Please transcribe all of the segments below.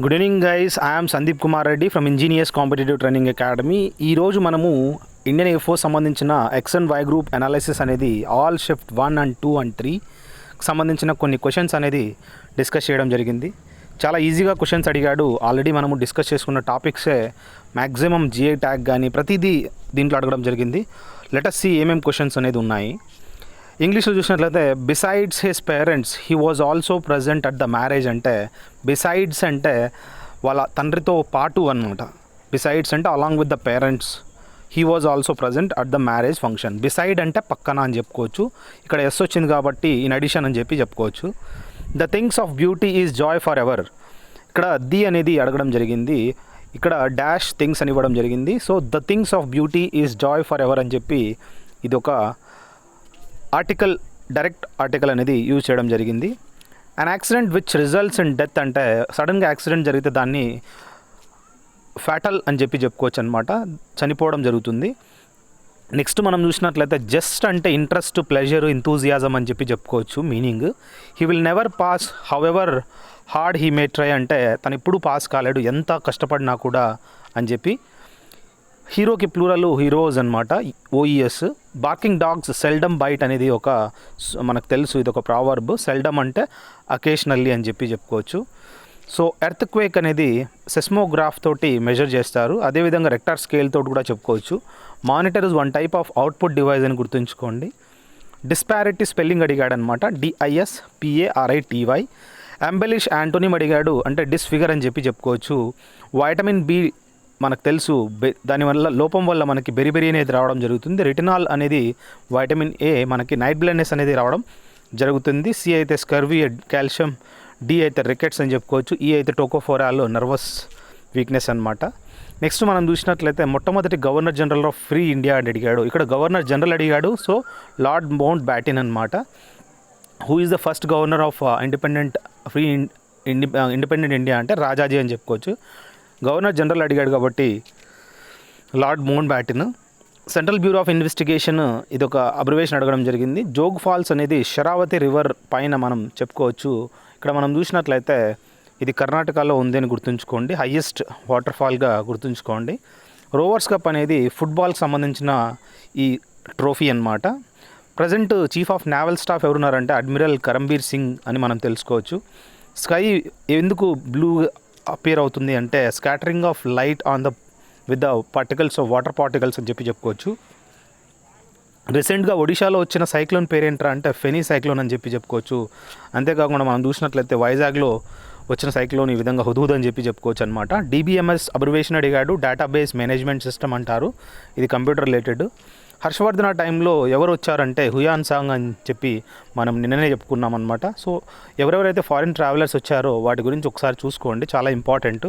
Good evening guys, I'm Sandeep Kumar Reddy from engineers competitive training academy. ఈరోజు మనము Indian air force సంబంధించిన X and why group analysis అనేది all shift 1 and 2 and 3 సంబంధించిన కొన్ని questions అనేది discuss చేయడం జరిగింది. చాలా ఈజీగా క్వశ్చన్స్ అడిగాడు. ఆల్రెడీ మనము డిస్కస్ చేసుకున్న టాపిక్సే మ్యాక్సిమం జిఐ ట్యాగ్ కానీ ప్రతిదీ దీంట్లో అడగడం జరిగింది. లెట్ us see ఏమేమి క్వశ్చన్స్ అనేది ఉన్నాయి. ఇంగ్లీష్లో చూసినట్లయితే besides his parents he was also present at the marriage అంటే బిసైడ్స్ అంటే వాళ్ళ తండ్రితో పాటు అనమాట. బిసైడ్స్ అంటే along with the parents he was also present at the marriage function. Beside అంటే పక్కన అని చెప్పుకోవచ్చు. ఇక్కడ ఎస్ వచ్చింది కాబట్టి ఇన్ అడిషన్ అని చెప్పుకోవచ్చు. The things of beauty is Joy for ever. ఇక్కడ ది అనేది అడగడం జరిగింది. ఇక్కడ డాష్ థింగ్స్ అని ఇవ్వడం జరిగింది. So the things of beauty is Joy for ever అని చెప్పి ఇది ఒక ఆర్టికల్, డైరెక్ట్ ఆర్టికల్ అనేది యూజ్ చేయడం జరిగింది. An accident which results in death అంటే సడన్గా యాక్సిడెంట్ జరిగితే దాన్ని ఫ్యాటల్ అని చెప్పుకోవచ్చు అనమాట. చనిపోవడం జరుగుతుంది. నెక్స్ట్ మనం చూసినట్లయితే జస్ట్ అంటే ఇంట్రెస్ట్, ప్లెజర్, ఎంతూజియాజం అని చెప్పుకోవచ్చు meaning. He will never pass how ever hard he may try అంటే తను ఎప్పుడు పాస్ కాలేడు ఎంత కష్టపడినా కూడా అని చెప్పి. హీరోకి ప్లూరల్ హీరోస్ అనమాట, O E S. Barking dogs seldom bite అనేది ఒక మనకు తెలుసు, ఇది ఒక ప్రావర్బ్. సెల్డమ్ అంటే అకేషనల్లీ అని చెప్పుకోవచ్చు. సో ఎర్త్ క్వేక్ అనేది సెస్మోగ్రాఫ్ తోటి మెజర్ చేస్తారు. అదేవిధంగా రెక్టార్ స్కేల్ తోటి కూడా చెప్పుకోవచ్చు. Monitor is one type of output device అని గుర్తుంచుకోండి. డిస్పారిటీ స్పెల్లింగ్ అడిగాడనమాట, DISPARITY. అంబెలిష్ యాంటోనిమ్ అడిగాడు అంటే డిస్ఫిగర్ అని చెప్పుకోవచ్చు. వైటమిన్ బి మనకు తెలుసు, దానివల్ల లోపం వల్ల మనకి బెరిబెరి అనేది రావడం జరుగుతుంది. రెటినాల్ అనేది వైటమిన్ ఏ మనకి నైట్ బ్లైండ్నెస్ అనేది రావడం జరుగుతుంది. సి అయితే స్కర్వీ, కాల్షియం. డి అయితే రికెట్స్ అని చెప్పుకోవచ్చు. ఈ అయితే టోకోఫోరాల్, నర్వస్ వీక్నెస్ అనమాట. నెక్స్ట్ మనం చూసినట్లయితే మొట్టమొదటి governor general of free India అని అడిగాడు. ఇక్కడ గవర్నర్ జనరల్ అడిగాడు. సో లార్డ్ మౌంట్ బ్యాటన్ అనమాట. Who is the first governor of independent India అంటే రాజాజీ అని చెప్పుకోవచ్చు. గవర్నర్ జనరల్ అడిగాడు కాబట్టి lord mount baton. Central bureau of investigation ఇది ఒక అబ్రివేషన్ అడగడం జరిగింది. జోగ్ ఫాల్స్ అనేది శరావతి రివర్ పైన మనం చెప్పుకోవచ్చు. ఇక్కడ మనం చూసినట్లయితే ఇది కర్ణాటకలో ఉంది అని గుర్తుంచుకోండి. హైయెస్ట్ వాటర్ ఫాల్గా గుర్తుంచుకోండి. రోవర్స్ కప్ అనేది ఫుట్బాల్కి సంబంధించిన ఈ ట్రోఫీ అన్నమాట. Present chief of naval staff ఎవరున్నారంటే అడ్మిరల్ కరంబీర్ సింగ్ అని మనం తెలుసుకోవచ్చు. స్కై ఎందుకు బ్లూ అపియర్ అవుతుంది అంటే scattering of light on the with the particles of water particles అని చెప్పుకోవచ్చు. రీసెంట్గా ఒడిశాలో వచ్చిన సైక్లోన్ పేరేంట్రా అంటే ఫెనీ సైక్లోన్ అని చెప్పుకోవచ్చు. అంతేకాకుండా మనం చూసినట్లయితే వైజాగ్లో వచ్చిన సైక్లోన్ ఈ విధంగా హుదూద్ అని చెప్పుకోవచ్చు అనమాట. DBMS అబ్రివేషన్ అడిగాడు. డేటాబేస్ మేనేజ్మెంట్ సిస్టమ్ అంటారు. ఇది కంప్యూటర్ రిలేటెడ్. హర్షవర్ధన టైంలో ఎవరు వచ్చారంటే హుయాన్ సాంగ్ అని చెప్పి మనం నిన్ననే చెప్పుకున్నాం అనమాట. సో ఎవరెవరైతే ఫారిన్ ట్రావెలర్స్ వచ్చారో వాటి గురించి ఒకసారి చూసుకోండి, చాలా ఇంపార్టెంట్.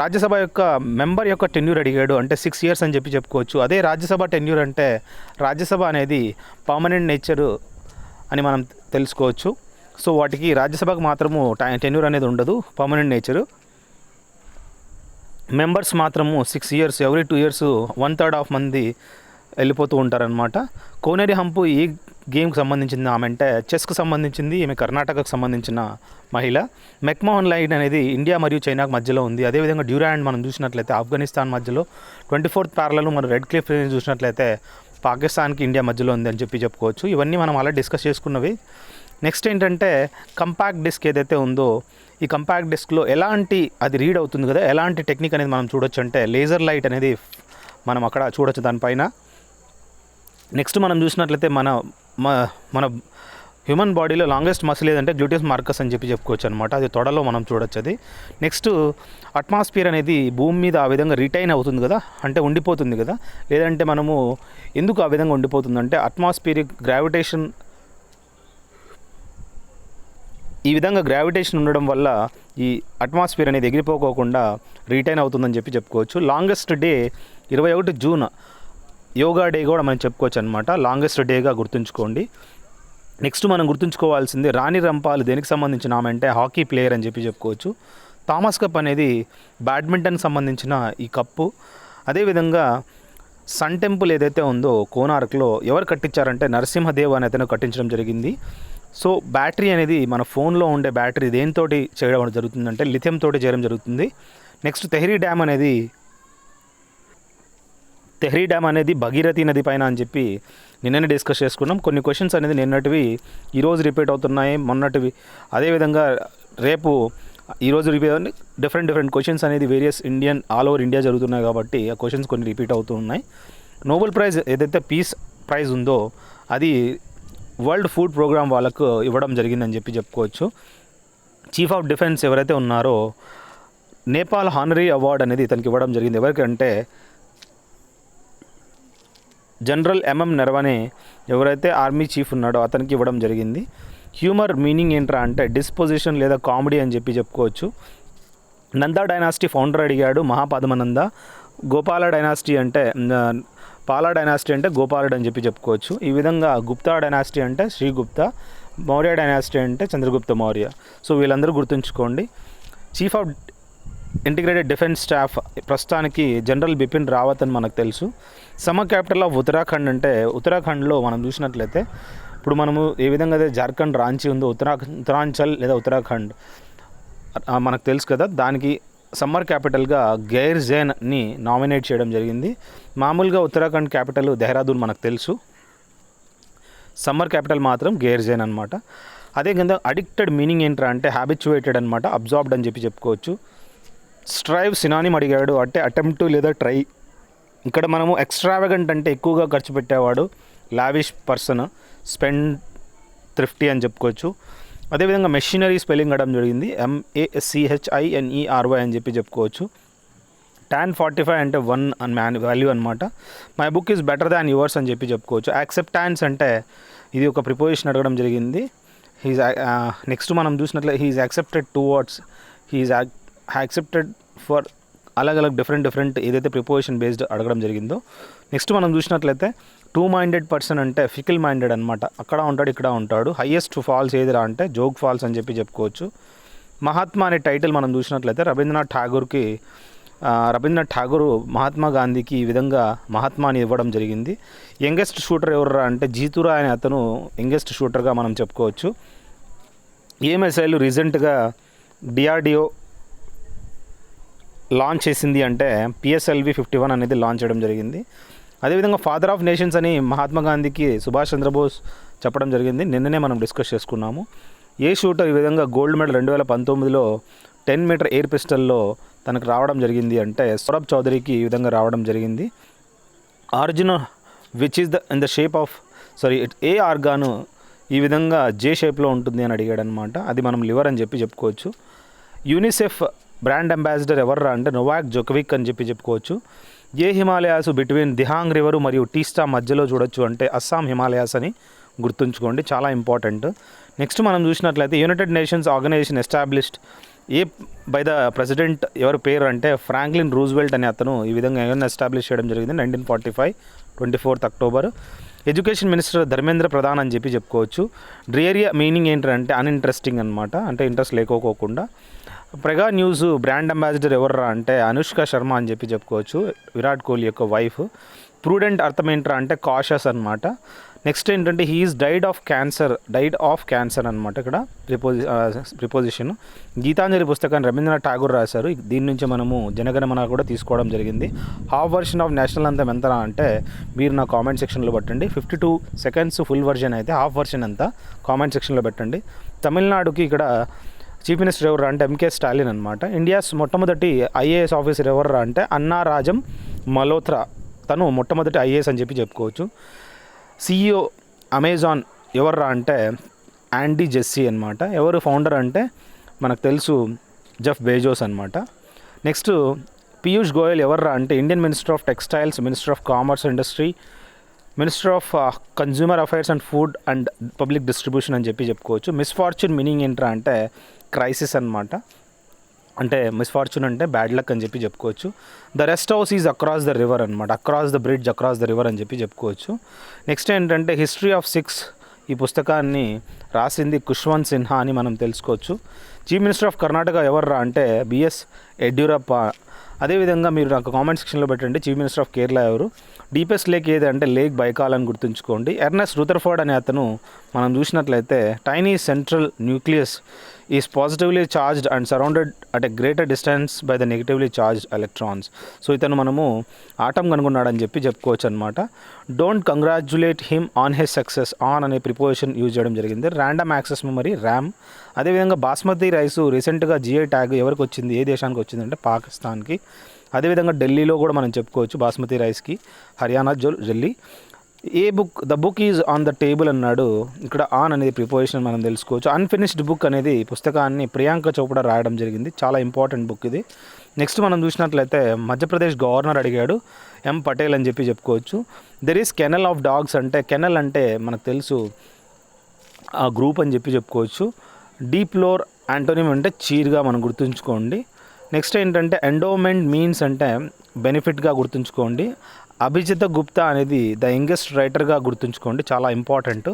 రాజ్యసభ యొక్క మెంబర్ యొక్క టెన్యూర్ అడిగాడు అంటే 6 years అని చెప్పుకోవచ్చు. అదే రాజ్యసభ టెన్యూర్ అంటే రాజ్యసభ అనేది పర్మనెంట్ నేచర్ అని మనం తెలుసుకోవచ్చు. సో వాటికి రాజ్యసభకు మాత్రము టెన్యూర్ అనేది ఉండదు, పర్మనెంట్ నేచరు. మెంబర్స్ మాత్రము 6 years, ఎవ్రీ 2 years 1/3 ఆఫ్ మంది వెళ్ళిపోతూ ఉంటారనమాట. కోనేరి హంపు ఈ గేమ్కి సంబంధించింది ఆమె అంటే చెస్కి సంబంధించింది. ఈమె కర్ణాటకకు సంబంధించిన మహిళ. మెక్మోహన్ లైన్ అనేది ఇండియా మరియు చైనాకు మధ్యలో ఉంది. అదేవిధంగా డ్యూరాండ్ మనం చూసినట్లయితే ఆఫ్ఘనిస్తాన్ మధ్యలో. 24th ప్యారలల్ మనం రెడ్ క్లిఫ్ చూసినట్లయితే పాకిస్తాన్కి ఇండియా మధ్యలో ఉంది అని చెప్పుకోవచ్చు. ఇవన్నీ మనం అలా డిస్కస్ చేసుకున్నవి. నెక్స్ట్ ఏంటంటే కంపాక్ట్ డిస్క్ ఏదైతే ఉందో ఈ కంపాక్ట్ డిస్క్లో ఎలాంటి అది రీడ్ అవుతుంది కదా, ఎలాంటి టెక్నిక్ అనేది మనం చూడొచ్చు అంటే లేజర్ లైట్ అనేది మనం అక్కడ చూడొచ్చు దానిపైన. నెక్స్ట్ మనం చూసినట్లయితే మన హ్యూమన్ బాడీలో లాంగెస్ట్ మసిల్ ఏదంటే గ్లూటియస్ మార్కస్ అని చెప్పుకోవచ్చు అనమాట. అది తొడలో మనం చూడొచ్చు అది. నెక్స్ట్ అట్మాస్ఫియర్ అనేది భూమి మీద ఆ విధంగా రిటైన్ అవుతుంది కదా, అంటే ఉండిపోతుంది కదా. లేదంటే మనము ఎందుకు ఆ విధంగా ఉండిపోతుందంటే అట్మాస్ఫియరిక్ గ్రావిటేషన్, ఈ విధంగా గ్రావిటేషన్ ఉండడం వల్ల ఈ అట్మాస్ఫియర్ అనేది ఎగిరిపోకోకుండా రిటైన్ అవుతుందని చెప్పుకోవచ్చు. Longest day 21 June yoga day కూడా మనం చెప్పుకోవచ్చు అనమాట. లాంగెస్ట్ డేగా గుర్తుంచుకోండి. నెక్స్ట్ మనం గుర్తుంచుకోవాల్సింది రాణి రంపాల్ దేనికి సంబంధించిన ఆమె అంటే హాకీ ప్లేయర్ అని చెప్పుకోవచ్చు. థామస్ కప్ అనేది బ్యాడ్మింటన్కి సంబంధించిన ఈ కప్పు. అదేవిధంగా సన్ టెంపుల్ ఏదైతే ఉందో కోనార్క్లో ఎవరు కట్టించారంటే నరసింహదేవ్ అనే అతను కట్టించడం జరిగింది. సో బ్యాటరీ అనేది మన ఫోన్లో ఉండే బ్యాటరీ దేనితోటి చేయడం జరుగుతుందంటే లిథియం తోటి చేయడం జరుగుతుంది. నెక్స్ట్ తెహ్రీ డ్యామ్ అనేది భగీరథి నది పైన అని చెప్పి నిన్ననే డిస్కస్ చేసుకున్నాం. కొన్ని క్వశ్చన్స్ అనేది నిన్నటివి ఈరోజు రిపీట్ అవుతున్నాయి, మొన్నటివి అదేవిధంగా రేపు ఈరోజు రిపీట్ డిఫరెంట్ క్వశ్చన్స్ అనేది వేరియస్ ఆల్ ఓవర్ ఇండియా జరుగుతున్నాయి కాబట్టి ఆ క్వశ్చన్స్ కొన్ని రిపీట్ అవుతూ ఉన్నాయి. నోబెల్ ప్రైజ్ ఏదైతే పీస్ ప్రైజ్ ఉందో అది వరల్డ్ ఫుడ్ ప్రోగ్రామ్ వాళ్ళకు ఇవ్వడం జరిగిందని చెప్పి చెప్పుకోవచ్చు. చీఫ్ ఆఫ్ డిఫెన్స్ ఎవరైతే ఉన్నారో నేపాల్ హానరీ అవార్డ్ అనేది ఇతనికి ఇవ్వడం జరిగింది. ఎవరికంటే జనరల్ ఎంఎం నరవనే ఎవరైతే ఆర్మీ చీఫ్ ఉన్నాడో అతనికి ఇవ్వడం జరిగింది. హ్యూమర్ మీనింగ్ ఏంట్రా అంటే డిస్పోజిషన్ లేదా కామెడీ అని చెప్పి చెప్పుకోవచ్చు. నందా డైనాసిటీ ఫౌండర్ అడిగాడు మహాపద్మనంద. గోపాల డైనాసిటీ అంటే పాలా డైనాసిటీ అంటే గోపాలుడు అని చెప్పి చెప్పుకోవచ్చు. ఈ విధంగా గుప్తా డైనాసిటీ అంటే శ్రీగుప్త, మౌర్య డైనాసిటీ అంటే చంద్రగుప్త మౌర్య. సో వీళ్ళందరూ గుర్తుంచుకోండి. Chief of integrated defence staff ప్రస్తుతానికి జనరల్ బిపిన్ రావత్ అని మనకు తెలుసు. సమ్మర్ క్యాపిటల్ ఆఫ్ ఉత్తరాఖండ్ అంటే ఉత్తరాఖండ్లో మనం చూసినట్లయితే ఇప్పుడు మనము ఏ విధంగా అయితే జార్ఖండ్ రాంచీ ఉందో ఉత్తరాంచల్ లేదా ఉత్తరాఖండ్ మనకు తెలుసు కదా, దానికి సమ్మర్ క్యాపిటల్గా గైర్జైన్ని నామినేట్ చేయడం జరిగింది. మామూలుగా ఉత్తరాఖండ్ క్యాపిటల్ దెహ్రాదూన్ మనకు తెలుసు, సమ్మర్ క్యాపిటల్ మాత్రం గైర్జైన్ అనమాట. అదే విధంగా అడిక్టెడ్ మీనింగ్ ఏంట్రా అంటే హ్యాబిచువేటెడ్ అనమాట, అబ్జార్బ్డ్ అని చెప్పి చెప్పుకోవచ్చు. స్ట్రైవ్ సినానిమ్ అడిగాడు అంటే అటెంప్ట్ లేదా ట్రై. ఇక్కడ మనము ఎక్స్ట్రావగెంట్ అంటే ఎక్కువగా ఖర్చు పెట్టేవాడు, లావిష్ పర్సన్, స్పెండ్ థ్రిఫ్టీ అని చెప్పుకోవచ్చు. అదేవిధంగా మెషినరీ స్పెల్లింగ్ అవ్వడం జరిగింది, MACHINERY అని చెప్పి చెప్పుకోవచ్చు. tan 45 అంటే 1 వాల్యూ అనమాట. My book is better than yours అని చెప్పి చెప్పుకోవచ్చు. యాక్సెప్టాన్స్ అంటే ఇది ఒక ప్రిపోజిషన్ అడగడం జరిగింది. నెక్స్ట్ మనం చూసినట్లయితే he is accepted towards, he is accepted for అలగ్ డిఫరెంట్ ఏదైతే ప్రిపోజిషన్ బేస్డ్ అడగడం జరిగిందో. నెక్స్ట్ మనం చూసినట్లయితే టూ మైండెడ్ పర్సన్ అంటే ఫికిల్ మైండెడ్ అనమాట, అక్కడ ఉంటాడు ఇక్కడ ఉంటాడు. హైయెస్ట్ ఫాల్స్ ఏదిరా అంటే జోగ్ ఫాల్స్ అని చెప్పి చెప్పుకోవచ్చు. మహాత్మా అనే టైటిల్ మనం చూసినట్లయితే రవీంద్రనాథ్ ఠాగూర్ మహాత్మా గాంధీకి ఈ విధంగా మహాత్మాని ఇవ్వడం జరిగింది. యంగెస్ట్ షూటర్ ఎవరు అంటే జీతురా అనే అతను యంగెస్ట్ షూటర్గా మనం చెప్పుకోవచ్చు. ఏ మిసైల్ రీసెంట్గా డిఆర్డిఓ లాంచ్ చేసింది అంటే PSLV 51 అనేది లాంచ్ చేయడం జరిగింది. అదేవిధంగా ఫాదర్ ఆఫ్ నేషన్స్ అని మహాత్మా గాంధీకి సుభాష్ చంద్రబోస్ చెప్పడం జరిగింది, నిన్ననే మనం డిస్కస్ చేసుకున్నాము. ఏ షూటర్ ఈ విధంగా గోల్డ్ మెడల్ 2019లో 10 మీటర్ ఎయిర్ పిస్టల్లో తనకు రావడం జరిగింది అంటే సౌరభ్ చౌదరికి ఈ విధంగా రావడం జరిగింది. Arjun which is in the shape of a organ ఈ విధంగా J షేప్లో ఉంటుంది అని అడిగాడు అనమాట, అది మనం లివర్ అని చెప్పి చెప్పుకోవచ్చు. యూనిసెఫ్ బ్రాండ్ అంబాసిడర్ ఎవర్రా అంటే నోవాక్ జోకోవిక్ అని చెప్పి చెప్పుకోవచ్చు. ఏ హిమాలయాస్ బిట్వీన్ దిహాంగ్ రివర్ మరియు టీస్టా మధ్యలో చూడొచ్చు అంటే అస్సాం హిమాలయాస్ అని గుర్తుంచుకోండి, చాలా ఇంపార్టెంట్. నెక్స్ట్ మనం చూసినట్లయితే United Nations Organisation established by the president ఎవరి పేరు అంటే ఫ్రాంక్లిన్ రూజ్వెల్ట్ అనే అతను ఈ విధంగా ఏమైనా ఎస్టాబ్లిష్ చేయడం జరిగింది 1945 24 October. Education minister Dharmendra Pradhan అని చెప్పి చెప్పుకోవచ్చు. డ్రియరియా మీనింగ్ ఏంటంటే అన్ఇంట్రెస్టింగ్ అనమాట, అంటే ఇంట్రెస్ట్ లేకోకుండా. ప్రగా న్యూస్ బ్రాండ్ అంబాసిడర్ ఎవర్రా అంటే అనుష్క శర్మ అని చెప్పి చెప్పుకోవచ్చు, విరాట్ కోహ్లీ యొక్క వైఫ్. ప్రూడెంట్ అర్థం ఏంట్రా అంటే కాషస్ అనమాట. నెక్స్ట్ ఏంటంటే హీఈస్ డైడ్ ఆఫ్ క్యాన్సర్ అనమాట, ఇక్కడ ప్రిపోజిషన్. గీతాంజలి పుస్తకాన్ని రవీంద్రనాథ్ ఠాగూర్ రాశారు, దీని నుంచి మనము జనగణమన కూడా తీసుకోవడం జరిగింది. హాఫ్ వర్షన్ ఆఫ్ నేషనల్ అంతం ఎంత అంటే మీరు నా కామెంట్ సెక్షన్లో పెట్టండి. 52 సెకండ్స్ ఫుల్ వర్షన్ అయితే హాఫ్ వర్షన్ ఎంత కామెంట్ సెక్షన్లో పెట్టండి. తమిళనాడుకి ఇక్కడ చీఫ్ మినిస్టర్ ఎవరు అంటే MK స్టాలిన్ అనమాట. ఇండియాస్ మొట్టమొదటి IAS ఆఫీసర్ ఎవర్రా అంటే అన్నా రాజం మల్హోత్రా, తను మొట్టమొదటి IAS అని చెప్పి చెప్పుకోవచ్చు. CEO అమెజాన్ ఎవర్రా అంటే యాండీ జెస్సీ అనమాట. ఎవరు ఫౌండర్ అంటే మనకు తెలుసు జెఫ్ బేజోస్ అనమాట. నెక్స్ట్ పీయూష్ గోయల్ ఎవర్రా అంటే Indian minister of textiles, minister of commerce industry, minister of consumer affairs and food and public distribution అని చెప్పి చెప్పుకోవచ్చు. మిస్ఫార్చ్యూన్ మీనింగ్ ఏంట్రా అంటే క్రైసిస్ అనమాట, అంటే మిస్ఫార్చ్యూన్ అంటే బ్యాడ్ లక్ అని చెప్పి చెప్పుకోవచ్చు. The rest house is across the river అనమాట, across the bridge across the river అని చెప్పి చెప్పుకోవచ్చు. నెక్స్ట్ ఏంటంటే హిస్టరీ ఆఫ్ 6 ఈ పుస్తకాన్ని రాసింది ఖుష్వంత్ సిన్హా అని మనం తెలుసుకోవచ్చు. చీఫ్ మినిస్టర్ ఆఫ్ కర్ణాటక ఎవర్రా అంటే బిఎస్ యడ్యూరప్ప. అదేవిధంగా మీరు నాకు కామెంట్ సెక్షన్లో పెట్టండి చీఫ్ మినిస్టర్ ఆఫ్ కేరళ ఎవరు. డీపెస్ట్ లేక్ ఏది అంటే లేక్ బైకాల్ అని గుర్తుంచుకోండి. ఎర్నెస్ట్ రూథర్ఫర్డ్ అనే అతను మనం చూసినట్లయితే tiny central nucleus is positively charged and surrounded at a greater distance by the negatively charged electrons. So ఇతను మనము ఆటం కనుగొన్నాడని చెప్పుకోవచ్చు అనమాట. Don't congratulate him on his success. On అనే ప్రిపోజిషన్ యూజ్ చేయడం జరిగింది. Random access memory RAM. అదేవిధంగా basmati rice రీసెంట్గా GI tag ఎవరికి వచ్చింది, ఏ దేశానికి వచ్చిందంటే పాకిస్తాన్కి. అదేవిధంగా ఢిల్లీలో కూడా మనం చెప్పుకోవచ్చు బాస్మతి రైస్కి, Haryana Delhi. The book is on the table అన్నాడు. ఇక్కడ ఆన్ అనేది ప్రిపోజిషన్ మనం తెలుసుకోవచ్చు. అన్ఫినిష్డ్ బుక్ అనేది పుస్తకాన్ని ప్రియాంక చోప్డా రాయడం జరిగింది. చాలా ఇంపార్టెంట్ బుక్ ఇది. నెక్స్ట్ మనం చూసినట్లయితే మధ్యప్రదేశ్ గవర్నర్ అడిగాడు ఎం పటేల్ అని చెప్పుకోవచ్చు. There is kennel of dogs అంటే కెనల్ అంటే మనకు తెలుసు ఆ గ్రూప్ అని చెప్పుకోవచ్చు. డీప్లోర్ యాంటోనిమ్ అంటే చీర్గా మనం గుర్తుంచుకోండి. నెక్స్ట్ ఏంటంటే ఎండోమెంట్ మీన్స్ అంటే బెనిఫిట్గా గుర్తుంచుకోండి. అభిజిత గుప్తా అనేది ద యంగెస్ట్ రైటర్గా గుర్తుంచుకోండి, చాలా ఇంపార్టెంట్.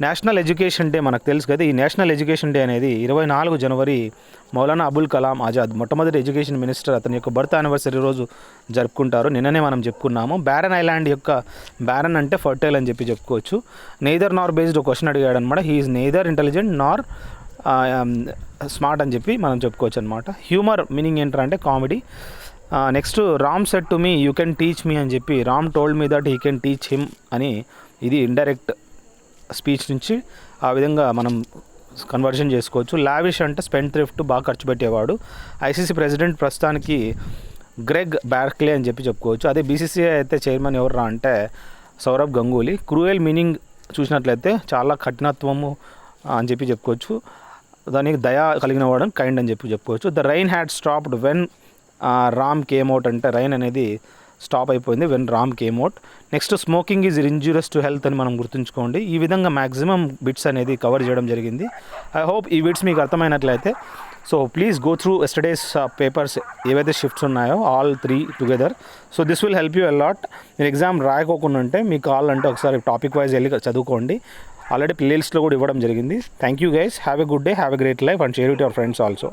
నేషనల్ ఎడ్యుకేషన్ డే మనకు తెలుసు కదా. ఈ నేషనల్ ఎడ్యుకేషన్ డే అనేది 24 జనవరి మౌలానా అబుల్ కలాం ఆజాద్ మొట్టమొదటి ఎడ్యుకేషన్ మినిస్టర్ అతని యొక్క బర్త్ యానివర్సరీ రోజు జరుపుకుంటారు. నిన్ననే మనం చెప్పుకున్నాము. బ్యారన్ ఐలాండ్ యొక్క బ్యారన్ అంటే ఫర్టైల్ అని చెప్పుకోవచ్చు. నెయిదర్ నార్ బేస్డ్ ఒక క్వశ్చన్ అడిగాడు అనమాట. He is neither intelligent nor smart అని మనం చెప్పుకోవచ్చు అనమాట. హ్యూమర్ మీనింగ్ ఏంటంటే comedy. Next Ram said to me you can teach me అని Ram told me that he can teach him అని, ఇది ఇండైరెక్ట్ స్పీచ్ నుంచి ఆ విధంగా మనం కన్వర్షన్ చేసుకోవచ్చు. లావిష్ అంటే స్పెండ్ థ్రిఫ్ట్, బాగా ఖర్చు పెట్టేవాడు. ఐసీసీ ప్రెసిడెంట్ ప్రస్తుతానికి గ్రెగ్ బార్క్లే అని చెప్పుకోవచ్చు. అదే బీసీసీఐ అయితే చైర్మన్ ఎవర్రా అంటే సౌరవ్ గంగూలీ. క్రూయల్ మీనింగ్ చూసినట్లయితే చాలా కఠినత్వము అని చెప్పుకోవచ్చు. దానికి దయా కలిగిన వాడు కైండ్ అని చెప్పుకోవచ్చు. The rain had stopped when Ram came out అంటే రైన్ అనేది స్టాప్ అయిపోయింది when Ram came out. Next smoking is injurious to health అని మనం గుర్తుంచుకోండి. ఈ విధంగా మ్యాక్సిమం బిట్స్ అనేది కవర్ చేయడం జరిగింది. ఐ హోప్ ఈ బిట్స్ మీకు అర్థమైనట్లయితే. So please go through yesterday's papers ఏవైతే షిఫ్ట్స్ ఉన్నాయో all 3 together. So this will help you a lot. మీరు ఎగ్జామ్ రాయకోకుండా ఉంటే మీకు కావాలంటే ఒకసారి టాపిక్ వైజ్ వెళ్ళి చదువుకోండి. ఆల్రెడీ ప్లేలిస్ట్లో కూడా ఇవ్వడం జరిగింది. Thank you guys. Have a good day, have a great life and share with your friends also.